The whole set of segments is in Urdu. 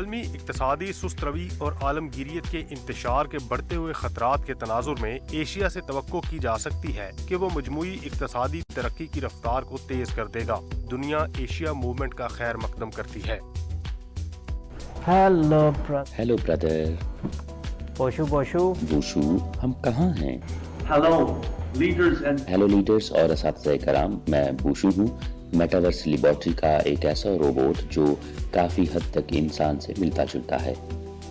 عالمی اقتصادی سست روی اور عالمگیریت کے انتشار کے بڑھتے ہوئے خطرات کے تناظر میں ایشیا سے توقع کی جا سکتی ہے کہ وہ مجموعی اقتصادی ترقی کی رفتار کو تیز کر دے گا۔ دنیا ایشیا موومنٹ کا خیر مقدم کرتی ہے۔ ہیلو برادر بوشو ہم کہاں ہیں؟ ہیلو لیڈرز اور اساتذہ کرام، میں بوشو ہوں، میٹاورس لیبارٹری کا ایک ایسا روبوٹ جو کافی حد تک انسان سے ملتا جلتا ہے۔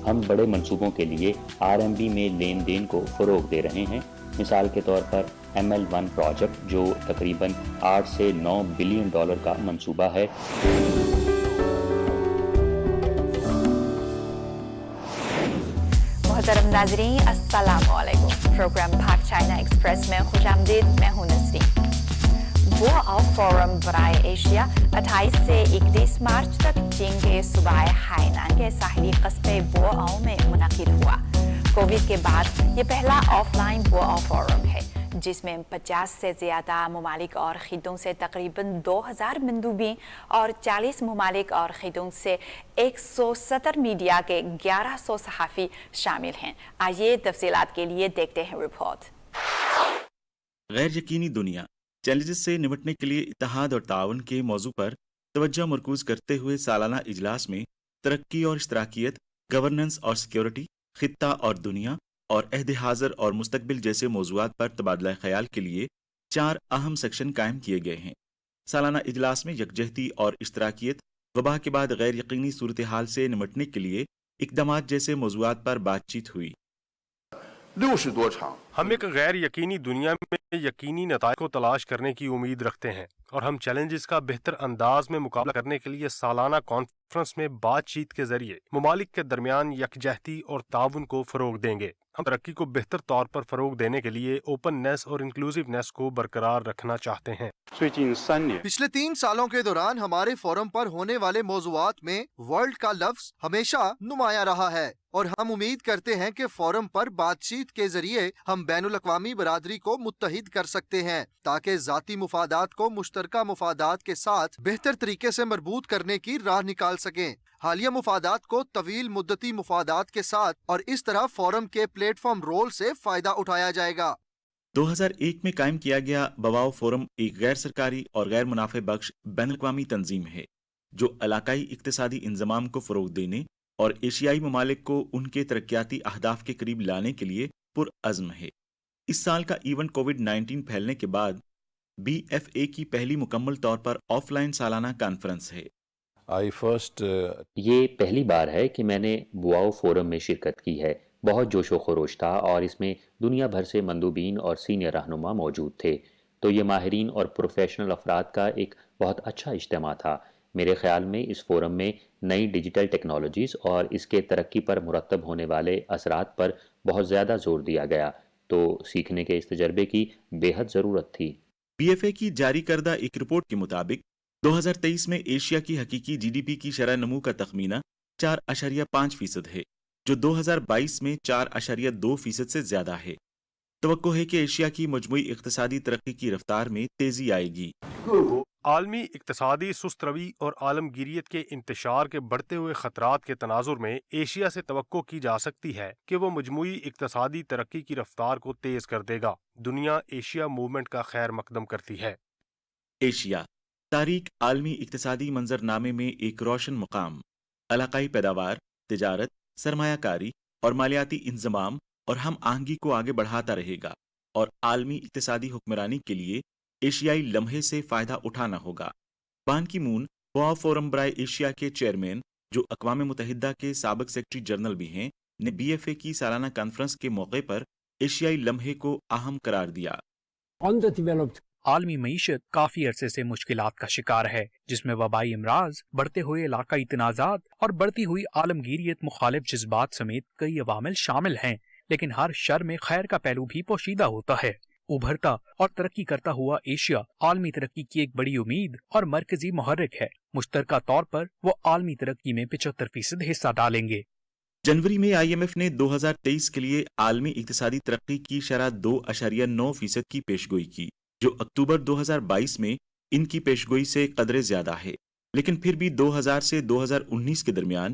ہم بڑے منصوبوں کے لیے RMB میں لین دین کو فروغ دے رہے ہیں۔ مثال کے طور پر ML1 پروجیکٹ جو تقریباً 8 سے 9 بلین ڈالر کا منصوبہ ہے۔ محترم ناظرین السلام علیکم، پروگرام پاک چائنا ایکسپریس میں خوش آمدید، میں ہوں نسرین۔ بوآو فورم برائے ایشیا 28 سے 31 مارچ تک چین کے صوبہ ہائنان کے ساحلی قصبے بوآو میں منعقد ہوا۔ کووڈ کے بعد یہ پہلا آف لائن بوآو فورم ہے جس میں 50 سے زیادہ ممالک اور خطوں سے تقریباً 2000 مندوبین اور 40 ممالک اور خطوں سے 170 میڈیا کے 1100 صحافی شامل ہیں۔ آئیے تفصیلات کے لیے دیکھتے ہیں رپورٹ۔ غیر یقینی دنیا چیلنجز سے نمٹنے کے لیے اتحاد اور تعاون کے موضوع پر توجہ مرکوز کرتے ہوئے سالانہ اجلاس میں ترقی اور اشتراکیت، گورننس اور سیکیورٹی، خطہ اور دنیا اور عہد حاضر اور مستقبل جیسے موضوعات پر تبادلہ خیال کے لیے 4 اہم سیکشن قائم کیے گئے ہیں۔ سالانہ اجلاس میں یکجہتی اور اشتراکیت، وبا کے بعد غیر یقینی صورتحال سے نمٹنے کے لیے اقدامات جیسے موضوعات پر بات چیت ہوئی۔ ہم ایک غیر یقینی دنیا میں یقینی نتائج کو تلاش کرنے کی امید رکھتے ہیں اور ہم چیلنجز کا بہتر انداز میں مقابلہ کرنے کے لیے سالانہ کانفرنس میں بات چیت کے ذریعے ممالک کے درمیان یکجہتی اور تعاون کو فروغ دیں گے۔ ہم ترقی کو بہتر طور پر فروغ دینے کے لیے اوپن نیس اور انکلوسیونیس کو برقرار رکھنا چاہتے ہیں۔ پچھلے 3 سالوں کے دوران ہمارے فورم پر ہونے والے موضوعات میں ورلڈ کا لفظ ہمیشہ نمایاں رہا ہے، اور ہم امید کرتے ہیں کہ فورم پر بات چیت کے ذریعے ہم بین الاقوامی برادری کو متحد کر سکتے ہیں تاکہ ذاتی مفادات کو مشترکہ مفادات کے ساتھ بہتر طریقے سے مربوط کرنے کی راہ نکال سکیں، حالیہ مفادات کو طویل مدتی مفادات کے ساتھ، اور اس طرح فورم کے پلیٹ فارم رول سے فائدہ اٹھایا جائے گا۔ 2001 میں قائم کیا گیا بوآو فورم ایک غیر سرکاری اور غیر منافع بخش بین الاقوامی تنظیم ہے جو علاقائی اقتصادی انضمام کو فروغ دینے اور ایشیائی ممالک کو ان کے ترقیاتی اہداف کے قریب لانے کے لیے پرعزم ہے۔ اس سال کا ایونٹ کووڈ-19 پھیلنے کے بعد BFA کی پہلی مکمل طور پر آف لائن سالانہ کانفرنس ہے۔ یہ پہلی بار ہے کہ میں نے بوآو فورم میں شرکت کی ہے۔ بہت جوش و خروش تھا اور اس میں دنیا بھر سے مندوبین اور سینئر رہنما موجود تھے، تو یہ ماہرین اور پروفیشنل افراد کا ایک بہت اچھا اجتماع تھا۔ میرے خیال میں اس فورم میں نئی ڈیجیٹل ٹیکنالوجیز اور اس کے ترقی پر مرتب ہونے والے اثرات پر بہت زیادہ زور دیا گیا، تو سیکھنے کے اس تجربے کی بے حد ضرورت تھی۔ BFA کی جاری کردہ ایک رپورٹ کے مطابق 2023 میں ایشیا کی حقیقی GDP کی شرح نمو کا تخمینہ 4.5% ہے، جو 2022 میں 4.2% سے زیادہ ہے۔ توقع ہے کہ ایشیا کی مجموعی اقتصادی ترقی کی رفتار میں تیزی آئے گی۔ عالمی اقتصادی سست روی اور عالمگیریت کے انتشار کے بڑھتے ہوئے خطرات کے تناظر میں ایشیا سے توقع کی جا سکتی ہے کہ وہ مجموعی اقتصادی ترقی کی رفتار کو تیز کر دے گا۔ دنیا ایشیا موومنٹ کا خیر مقدم کرتی ہے۔ ایشیا تاریک عالمی اقتصادی منظرنامے میں ایک روشن مقام، علاقائی پیداوار، تجارت، سرمایہ کاری اور مالیاتی انضمام اور ہم آہنگی کو آگے بڑھاتا رہے گا، اور عالمی اقتصادی حکمرانی کے لیے ایشیائی لمحے سے فائدہ اٹھانا ہوگا۔ بان کی مون بوآو فورم برائے ایشیا کے چیئرمین، جو اقوام متحدہ کے سابق سیکرٹری جنرل بھی ہیں، نے BFA کی سالانہ کانفرنس کے موقع پر ایشیائی لمحے کو اہم قرار دیا۔ عالمی معیشت کافی عرصے سے مشکلات کا شکار ہے، جس میں وبائی امراض، بڑھتے ہوئے علاقائی تنازعات اور بڑھتی ہوئی عالمگیریت مخالف جذبات سمیت کئی عوامل شامل ہیں، لیکن ہر شر میں خیر کا پہلو بھی پوشیدہ ہوتا ہے۔ ابھرتا اور ترقی کرتا ہوا ایشیا عالمی ترقی کی ایک بڑی امید اور مرکزی محرک ہے۔ مشترکہ طور پر وہ عالمی ترقی میں 75% حصہ ڈالیں گے۔ جنوری میں IMF نے 2023 کے لیے عالمی اقتصادی ترقی کی شرح 2.9% کی پیشگوئی کی، جو اکتوبر 2022 میں ان کی پیشگوئی سے قدرے زیادہ ہے، لیکن پھر بھی 2000 سے 2019 کے درمیان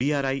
BRI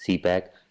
CPEC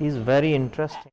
He's very interesting.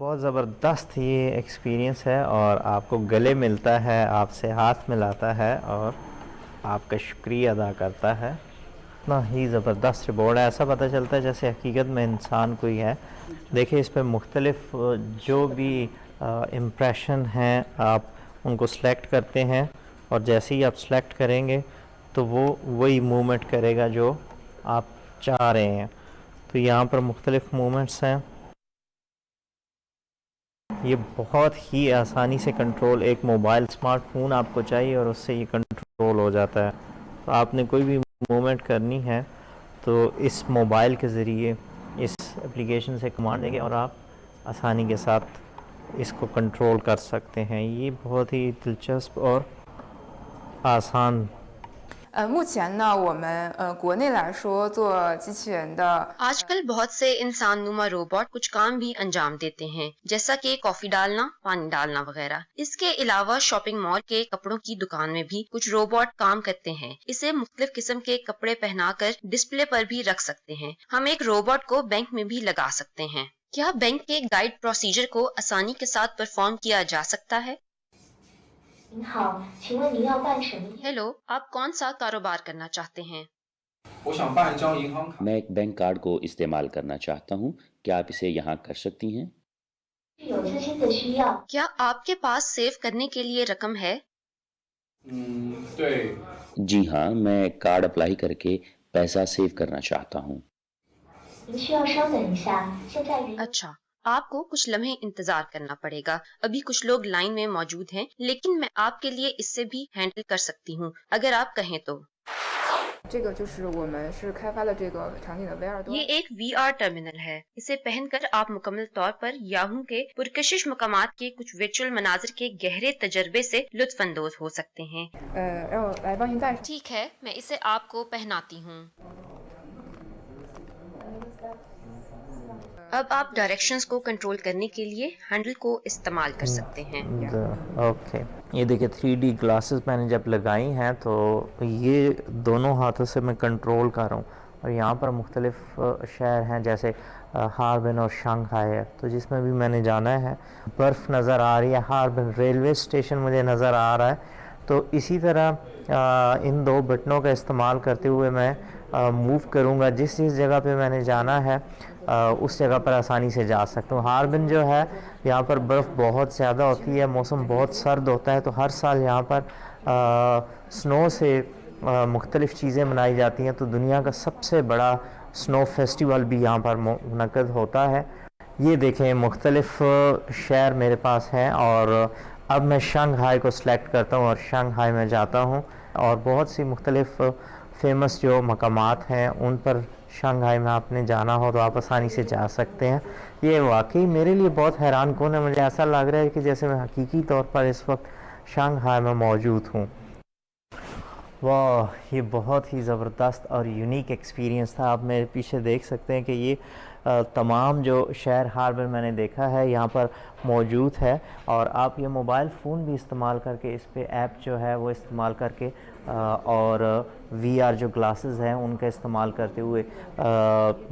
بہت زبردست یہ ایکسپیرینس ہے اور آپ کو گلے ملتا ہے، آپ سے ہاتھ ملاتا ہے اور آپ کا شکریہ ادا کرتا ہے. اتنا ہی زبردست رپورٹ ہے، ایسا پتہ چلتا ہے جیسے حقیقت میں انسان کوئی ہے. دیکھیں اس پہ مختلف جو بھی امپریشن ہیں آپ ان کو سلیکٹ کرتے ہیں اور جیسے ہی آپ سلیکٹ کریں گے تو وہ وہی موومنٹ کرے گا جو آپ چاہ رہے ہیں. تو یہاں پر مختلف موومنٹس ہیں. یہ بہت ہی آسانی سے کنٹرول، ایک موبائل اسمارٹ فون آپ کو چاہیے اور اس سے یہ کنٹرول ہو جاتا ہے. تو آپ نے کوئی بھی موومنٹ کرنی ہے تو اس موبائل کے ذریعے اس اپلیکیشن سے کمانڈ دیں گے اور آپ آسانی کے ساتھ اس کو کنٹرول کر سکتے ہیں. یہ بہت ہی دلچسپ اور آسان. 目前呢，我们国内来说做机器人的 آج کل بہت سے انسان نما روبوٹ کچھ کام بھی انجام دیتے ہیں، جیسا کہ کافی ڈالنا، پانی ڈالنا وغیرہ. اس کے علاوہ شاپنگ مال کے کپڑوں کی دکان میں بھی کچھ روبوٹ کام کرتے ہیں. اسے مختلف قسم کے کپڑے پہنا کر ڈسپلے پر بھی رکھ سکتے ہیں. ہم ایک روبوٹ کو بینک میں بھی لگا سکتے ہیں. کیا بینک کے گائیڈ پروسیجر کو آسانی کے ساتھ پرفارم کیا جا سکتا ہے؟ ہیلو، آپ کون سا کاروبار کرنا چاہتے ہیں؟ میں ایک بینک کارڈ کو استعمال کرنا چاہتا ہوں، کیا آپ اسے یہاں کر سکتی ہیں؟ کیا آپ کے پاس سیو کرنے کے لیے رقم ہے؟ جی ہاں، میں کارڈ اپلائی کر کے پیسہ سیو کرنا چاہتا ہوں. اچھا، آپ کو کچھ لمحے انتظار کرنا پڑے گا. ابھی کچھ لوگ لائن میں موجود ہیں، لیکن میں آپ کے لیے اس سے بھی ہینڈل کر سکتی ہوں اگر آپ کہیں تو. 这个就是我们是开发了这个场景的 VR 端。 یہ ایک وی آر ٹرمینل ہے. اسے پہن کر آپ مکمل طور پر یاہو کے پرکشش مقامات کے کچھ ورچوئل مناظر کے گہرے تجربے سے لطف اندوز ہو سکتے ہیں. 让我来帮您戴上。 ٹھیک ہے، میں اسے آپ کو پہناتی ہوں. اب آپ ڈائریکشنز کو کنٹرول کرنے کے لیے ہینڈل کو استعمال کر سکتے ہیں. اوکے، یہ دیکھیں 3D گلاسز میں نے جب لگائی ہیں تو یہ دونوں ہاتھوں سے میں کنٹرول کر رہا ہوں. اور یہاں پر مختلف شہر ہیں جیسے ہاربن اور شنگھائی ہے، تو جس میں بھی میں نے جانا ہے. برف نظر آ رہی ہے، ہاربن ریلوے اسٹیشن مجھے نظر آ رہا ہے. تو اسی طرح ان دو بٹنوں کا استعمال کرتے ہوئے میں موو کروں گا. جس جگہ پہ میں نے جانا ہے اس جگہ پر آسانی سے جا سکتا ہوں. ہاربن جو ہے یہاں پر برف بہت زیادہ ہوتی ہے، موسم بہت سرد ہوتا ہے، تو ہر سال یہاں پر سنو سے مختلف چیزیں منائی جاتی ہیں. تو دنیا کا سب سے بڑا سنو فیسٹیول بھی یہاں پر منعقد ہوتا ہے. یہ دیکھیں مختلف شہر میرے پاس ہیں اور اب میں شنگھائی کو سلیکٹ کرتا ہوں اور شنگھائی میں جاتا ہوں. اور بہت سی مختلف فیمس جو مقامات ہیں ان پر شنگھائی میں آپ نے جانا ہو تو آپ آسانی سے جا سکتے ہیں. یہ واقعی میرے لیے بہت حیران کن ہے. مجھے ایسا لگ رہا ہے کہ جیسے میں حقیقی طور پر اس وقت شنگھائی میں موجود ہوں. واہ، یہ بہت ہی زبردست اور یونیک ایکسپیرینس تھا. آپ میرے پیچھے دیکھ سکتے ہیں کہ یہ تمام جو شہر ہاربن میں نے دیکھا ہے یہاں پر موجود ہے. اور آپ یہ موبائل فون بھی استعمال کر کے اس پہ ایپ جو ہے وہ استعمال کر کے اور وی آر جو گلاسز ہیں ان کا استعمال کرتے ہوئے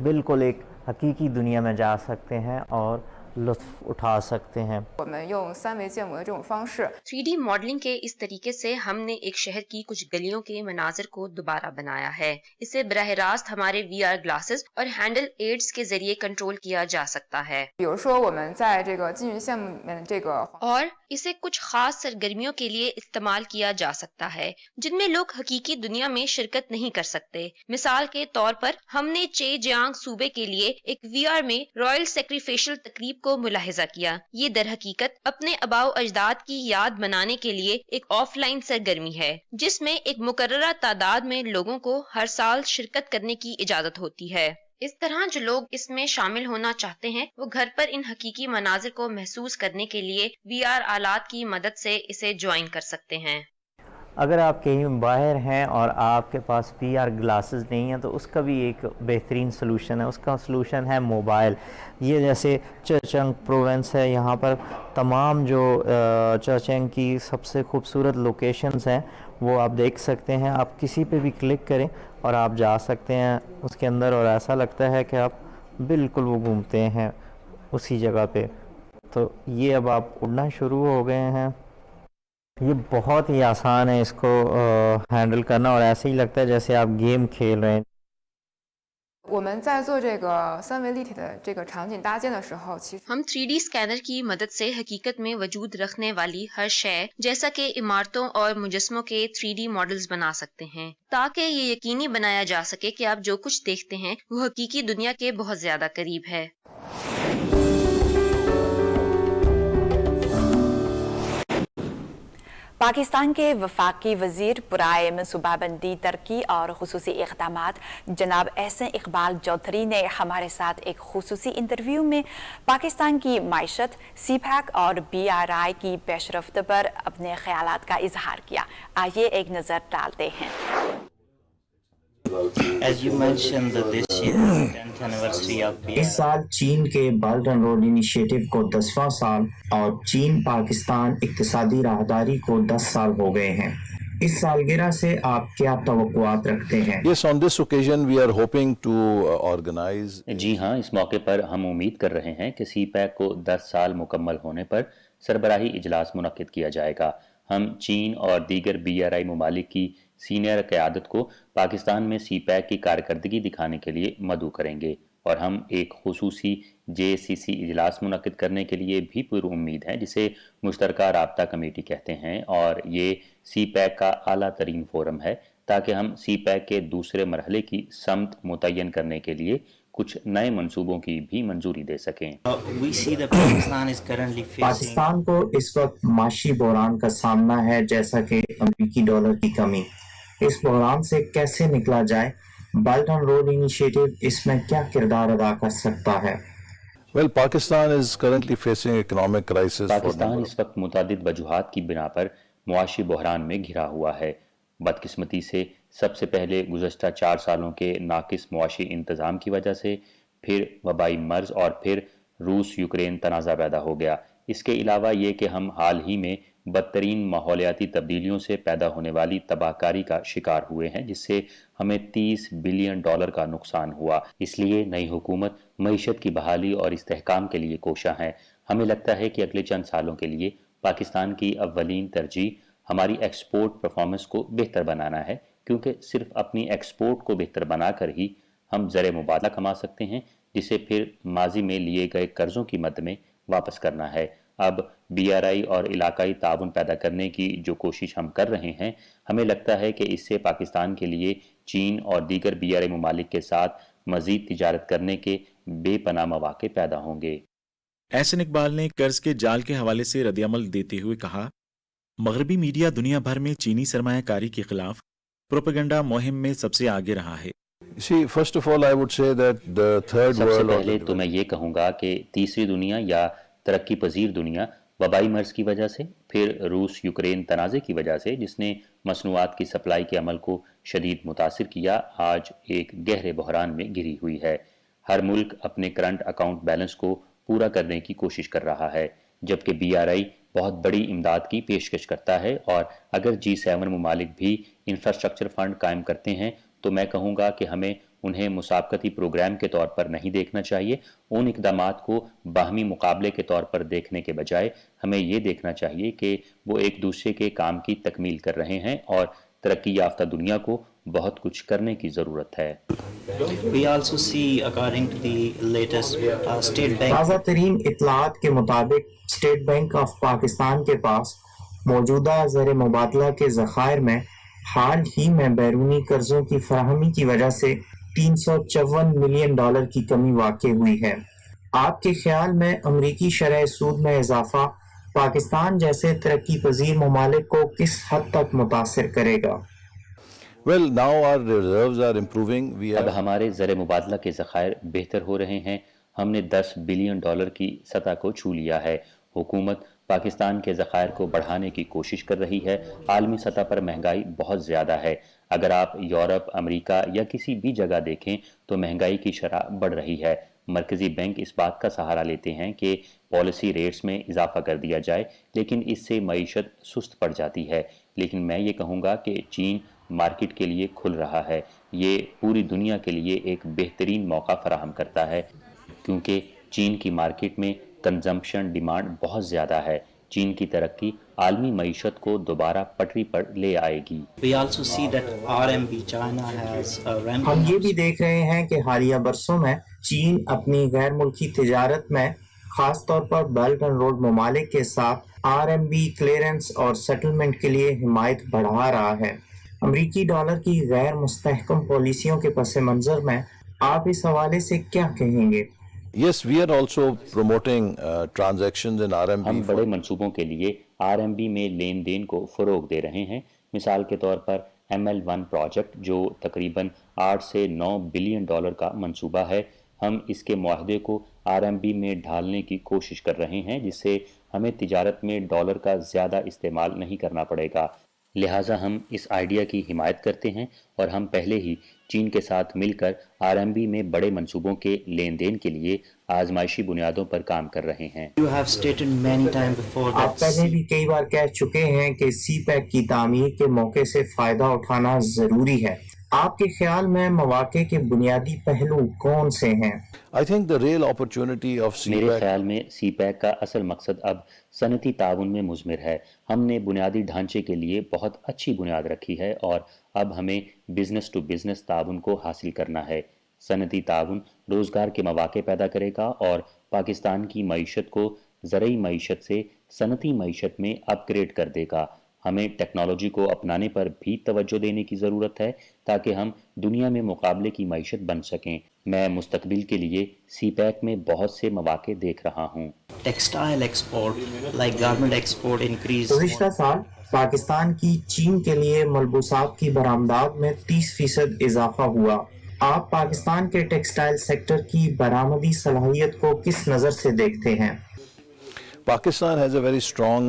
بالکل ایک حقیقی دنیا میں جا سکتے ہیں اور لطف اٹھا سکتے ہیں. 我们用3维建模的这种方式， 3D ماڈلنگ کے اس طریقے سے ہم نے ایک شہر کی کچھ گلیوں کے مناظر کو دوبارہ بنایا ہے. اسے براہ راست ہمارے وی آر گلاسز اور ہینڈل ایڈز کے ذریعے کنٹرول کیا جا سکتا ہے. 比如说我们在这个金鱼线里面的这个 اور اسے کچھ خاص سرگرمیوں کے لیے استعمال کیا جا سکتا ہے جن میں لوگ حقیقی دنیا میں شرکت نہیں کر سکتے. مثال کے طور پر ہم نے چے جیانگ صوبے کے لیے ایک وی آر میں رائل سیکریفیشل تقریب کو ملاحظہ کیا. یہ در حقیقت اپنے آباء و اجداد کی یاد منانے کے لیے ایک آف لائن سرگرمی ہے جس میں ایک مقررہ تعداد میں لوگوں کو ہر سال شرکت کرنے کی اجازت ہوتی ہے. اس طرح جو لوگ اس میں شامل ہونا چاہتے ہیں وہ گھر پر ان حقیقی مناظر کو محسوس کرنے کے لیے وی آر آلات کی مدد سے اسے جوائن کر سکتے ہیں. اگر آپ کہیں باہر ہیں اور آپ کے پاس وی آر گلاسز نہیں ہیں تو اس کا بھی ایک بہترین سلوشن ہے. اس کا سلوشن ہے موبائل. یہ جیسے چرچنگ پروونس ہے، یہاں پر تمام جو چرچنگ کی سب سے خوبصورت لوکیشنز ہیں وہ آپ دیکھ سکتے ہیں. آپ کسی پہ بھی کلک کریں اور آپ جا سکتے ہیں اس کے اندر اور ایسا لگتا ہے کہ آپ بالکل وہ گھومتے ہیں اسی جگہ پہ. تو یہ اب آپ اڑنا شروع ہو گئے ہیں. یہ بہت ہی آسان ہے اس کو ہینڈل کرنا، اور ایسے ہی لگتا ہے جیسے آپ گیم کھیل رہے ہیں. 我们在做这个三维立体的这个场景搭建的时候，其实 ہم 3D اسکینر کی مدد سے حقیقت میں وجود رکھنے والی ہر شے جیسا کہ عمارتوں اور مجسموں کے 3D ماڈلز بنا سکتے ہیں تاکہ یہ یقینی بنایا جا سکے کہ آپ جو کچھ دیکھتے ہیں وہ حقیقی دنیا کے بہت زیادہ قریب ہے. پاکستان کے وفاقی وزیر برائے منصوبہ بندی، ترقی اور خصوصی اقدامات جناب احسن اقبال چودھری نے ہمارے ساتھ ایک خصوصی انٹرویو میں پاکستان کی معیشت، سی پیک اور BRI کی پیش رفت پر اپنے خیالات کا اظہار کیا. آئیے ایک نظر ڈالتے ہیں. As you mentioned that this year, 10th anniversary of BRI. اس سال چین کے بیلٹ اینڈ روڈ انیشیٹو کو 10واں سال اور چین پاکستان اقتصادی راہداری کو 10 سال ہو گئے ہیں. اس سالگرہ سے آپ کیا توقعات رکھتے ہیں؟ Yes, on this occasion we are hoping to organize. جی ہاں، اس موقع پر ہم امید کر رہے ہیں کہ سی پیک کو 10 سال مکمل ہونے پر سربراہی اجلاس منعقد کیا جائے گا. ہم چین اور دیگر BRI ممالک کی سینئر قیادت کو پاکستان میں سی پیک کی کارکردگی دکھانے کے لیے مدعو کریں گے، اور ہم ایک خصوصی JCC اجلاس منعقد کرنے کے لیے بھی پر امید ہیں جسے مشترکہ رابطہ کمیٹی کہتے ہیں، اور یہ سی پیک کا اعلیٰ ترین فورم ہے تاکہ ہم سی پیک کے دوسرے مرحلے کی سمت متعین کرنے کے لیے کچھ نئے منصوبوں کی بھی منظوری دے سکیں. We see that Pakistan is currently facing. Pakistan کو اس وقت معاشی بحران کا سامنا ہے، جیسا کہ امریکی ڈالر کی کمی. اس بحران سے کیسے نکلا جائے؟ بیلٹ اینڈ روڈ انیشیٹو اس میں کیا کردار ادا کر سکتا ہے؟ Well, Pakistan is currently facing economic crisis. Pakistan اس وقت متعدد وجوہات کی بنا پر معاشی بحران میں گھرا ہوا ہے. بدقسمتی سے سب سے پہلے گزشتہ 4 سالوں کے ناقص معاشی انتظام کی وجہ سے، پھر وبائی مرض اور پھر روس یوکرین تنازع پیدا ہو گیا. اس کے علاوہ یہ کہ ہم حال ہی میں بدترین ماحولیاتی تبدیلیوں سے پیدا ہونے والی تباہ کاری کا شکار ہوئے ہیں، جس سے ہمیں $30 بلین کا نقصان ہوا. اس لیے نئی حکومت معیشت کی بحالی اور استحکام کے لیے کوشاں ہے. ہمیں لگتا ہے کہ اگلے چند سالوں کے لیے پاکستان کی اولین ترجیح ہماری ایکسپورٹ پرفارمنس کو بہتر بنانا ہے، کیونکہ صرف اپنی ایکسپورٹ کو بہتر بنا کر ہی ہم زر مبادلہ کما سکتے ہیں، جسے پھر ماضی میں لیے گئے قرضوں کی مد میں واپس کرنا ہے. اب BRI اور علاقائی تعاون پیدا کرنے کی جو کوشش ہم کر رہے ہیں، ہمیں لگتا ہے کہ اس سے پاکستان کے لیے چین اور دیگر BRI ممالک کے ساتھ مزید تجارت کرنے کے بے پناہ مواقع پیدا ہوں گے. احسن اقبال نے قرض کے جال کے حوالے سے رد عمل دیتے ہوئے کہا، مغربی میڈیا دنیا بھر میں چینی سرمایہ کاری کے خلاف پروپیگنڈا مہم میں سب سے آگے رہا ہے. See, first of all, I would say that the third سب سے world. پہلے تو میں یہ کہوں گا کہ تیسری دنیا یا ترقی پذیر دنیا وبائی مرض کی وجہ سے، پھر روس یوکرین تنازع کی وجہ سے جس نے مصنوعات کی سپلائی کے عمل کو شدید متاثر کیا، آج ایک گہرے بحران میں گھری ہوئی ہے. ہر ملک اپنے کرنٹ اکاؤنٹ بیلنس کو پورا کرنے کی کوشش کر رہا ہے، جبکہ BRI بہت بڑی امداد کی پیشکش کرتا ہے، اور اگر G7 ممالک بھی انفراسٹرکچر فنڈ قائم کرتے ہیں تو میں کہوں گا کہ ہمیں انہیں مسابقتی پروگرام کے طور پر نہیں دیکھنا چاہیے. ان اقدامات کو باہمی مقابلے کے طور پر دیکھنے کے بجائے ہمیں یہ دیکھنا چاہیے کہ وہ ایک دوسرے کے کام کی تکمیل کر رہے ہیں، اور ترقی یافتہ دنیا کو بہت کچھ کرنے کی ضرورت ہے. We also see, according to the latest State Bank. تازہ ترین اطلاعات کے مطابق اسٹیٹ بینک آف پاکستان کے پاس موجودہ زر مبادلہ کے ذخائر میں حال ہی میں بیرونی قرضوں کی فراہمی کی وجہ سے $354 ملین کی کمی واقع ہوئی ہے. آپ کے خیال میں امریکی شرح سود میں اضافہ پاکستان جیسے ترقی پذیر ممالک کو کس حد تک متاثر کرے گا؟ Well, now our reserves are improving. اب ہمارے زر مبادلہ کے ذخائر بہتر ہو رہے ہیں. ہم نے $10 بلین کی سطح کو چھو لیا ہے. حکومت پاکستان کے ذخائر کو بڑھانے کی کوشش کر رہی ہے. عالمی سطح پر مہنگائی بہت زیادہ ہے. اگر آپ یورپ، امریکہ یا کسی بھی جگہ دیکھیں تو مہنگائی کی شرح بڑھ رہی ہے. مرکزی بینک اس بات کا سہارا لیتے ہیں کہ پالیسی ریٹس میں اضافہ کر دیا جائے، لیکن اس سے معیشت سست پڑ جاتی ہے. لیکن میں یہ کہوں گا کہ چین مارکیٹ کے لیے کھل رہا ہے. یہ پوری دنیا کے لیے ایک بہترین موقع فراہم کرتا ہے، کیونکہ چین کی مارکیٹ میں کنزمپشن ڈیمانڈ بہت زیادہ ہے. چین کی ترقی عالمی معیشت کو دوبارہ پٹری پر لے آئے گی. We also see that RMB China has ramped ہم یہ up. بھی دیکھ رہے ہیں کہ حالیہ برسوں میں چین اپنی غیر ملکی تجارت میں خاص طور پر بیلٹ اینڈ روڈ ممالک کے ساتھ RMB کلیئرنس اور سیٹلمنٹ کے لیے حمایت بڑھا رہا ہے. امریکی ڈالر کی غیر مستحکم پالیسیوں کے پس منظر میں آپ اس حوالے سے کیا کہیں گے؟ Yes, we are also promoting transactions in RMB. ہم بڑے منصوبوں کے لیے RMB میں لین دین کو فروغ دے رہے ہیں. مثال کے طور پر ML1 پروجیکٹ جو تقریباً 8 سے 9 بلین ڈالر کا منصوبہ ہے. ہم اس کے معاہدے کو RMB میں ڈھالنے کی کوشش کر رہے ہیں جس سے ہمیں تجارت میں ڈالر کا زیادہ استعمال نہیں کرنا پڑے گا. لہٰذا ہم اس آئیڈیا کی حمایت کرتے ہیں اور ہم پہلے ہی چین کے ساتھ مل کر RMB میں بڑے منصوبوں کے لین دین کے لیے آزمائشی بنیادوں پر کام کر رہے ہیں. You have stated many times before that آپ پہلے بھی کئی بار کہہ چکے ہیں کہ سی پیک کی تعمیر کے موقع سے فائدہ اٹھانا ضروری ہے. آپ کے خیال میں مواقع کے بنیادی پہلو کون سے ہیں؟ I think the real opportunity of میرے CPEC خیال میں سی پیک کا اصل مقصد اب صنعتی تعاون میں مضمر ہے. ہم نے بنیادی ڈھانچے کے لیے بہت اچھی بنیاد رکھی ہے اور اب ہمیں بزنس ٹو بزنس تعاون کو حاصل کرنا ہے. صنعتی تعاون روزگار کے مواقع پیدا کرے گا اور پاکستان کی معیشت کو زرعی معیشت سے صنعتی معیشت میں اپ گریڈ کر دے گا. ہمیں ٹیکنالوجی کو اپنانے پر بھی توجہ دینے کی ضرورت ہے تاکہ ہم دنیا میں مقابلے کی معیشت بن سکیں. میں مستقبل کے لیے سی پیک میں بہت سے مواقع دیکھ رہا ہوں. textile export like garment export increased. گزشتہ سال پاکستان کی چین کے لیے ملبوسات کی برآمدات میں 30% اضافہ ہوا. آپ پاکستان کے ٹیکسٹائل سیکٹر کی برآمدی صلاحیت کو کس نظر سے دیکھتے ہیں؟ Pakistan has a very strong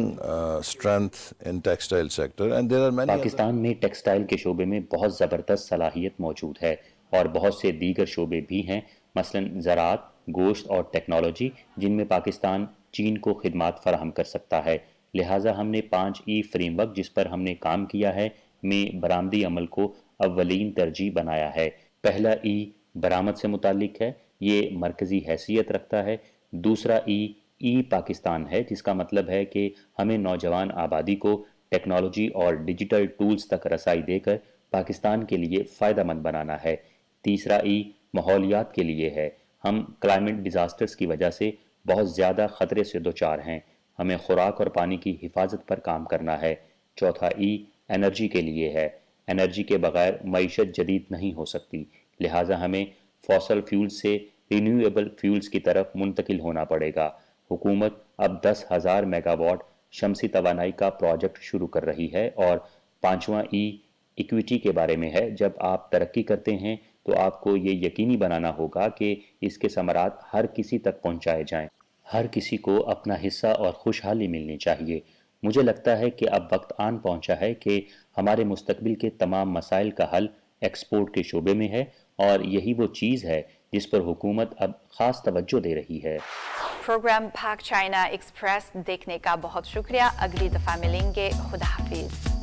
strength in textile sector and there are many Pakistan میں ٹیکسٹائل کے شعبے میں بہت زبردست صلاحیت موجود ہے اور بہت سے دیگر شعبے بھی ہیں، مثلا زراعت، گوشت اور ٹیکنالوجی، جن میں پاکستان چین کو خدمات فراہم کر سکتا ہے. لہٰذا ہم نے 5E فریم ورک جس پر ہم نے کام کیا ہے میں برآمدی عمل کو اولین ترجیح بنایا ہے. پہلا ای برآمد سے متعلق ہے، یہ مرکزی حیثیت رکھتا ہے. دوسرا ای پاکستان ہے جس کا مطلب ہے کہ ہمیں نوجوان آبادی کو ٹیکنالوجی اور ڈیجیٹل ٹولز تک رسائی دے کر پاکستان کے لیے فائدہ مند بنانا ہے. تیسرا ای ماحولیات کے لیے ہے. ہم کلائمیٹ ڈیزاسٹرز کی وجہ سے بہت زیادہ خطرے سے دوچار ہیں، ہمیں خوراک اور پانی کی حفاظت پر کام کرنا ہے. چوتھا ای انرجی کے لیے ہے. انرجی کے بغیر معیشت جدید نہیں ہو سکتی، لہٰذا ہمیں فوسل فیولز سے رینیویبل فیولز کی طرف منتقل ہونا پڑے گا. حکومت اب 10,000 میگا واٹ شمسی توانائی کا پروجیکٹ شروع کر رہی ہے. اور پانچواں ای ایکویٹی کے بارے میں ہے. جب آپ ترقی کرتے ہیں تو آپ کو یہ یقینی بنانا ہوگا کہ اس کے ثمرات ہر کسی تک پہنچائے جائیں. ہر کسی کو اپنا حصہ اور خوشحالی ملنی چاہیے. مجھے لگتا ہے کہ اب وقت آن پہنچا ہے کہ ہمارے مستقبل کے تمام مسائل کا حل ایکسپورٹ کے شعبے میں ہے اور یہی وہ چیز ہے جس پر حکومت اب خاص توجہ دے رہی ہے. پروگرام پاک چائنا ایکسپریس دیکھنے کا بہت شکریہ. اگلی دفعہ ملیں گے. خدا حافظ.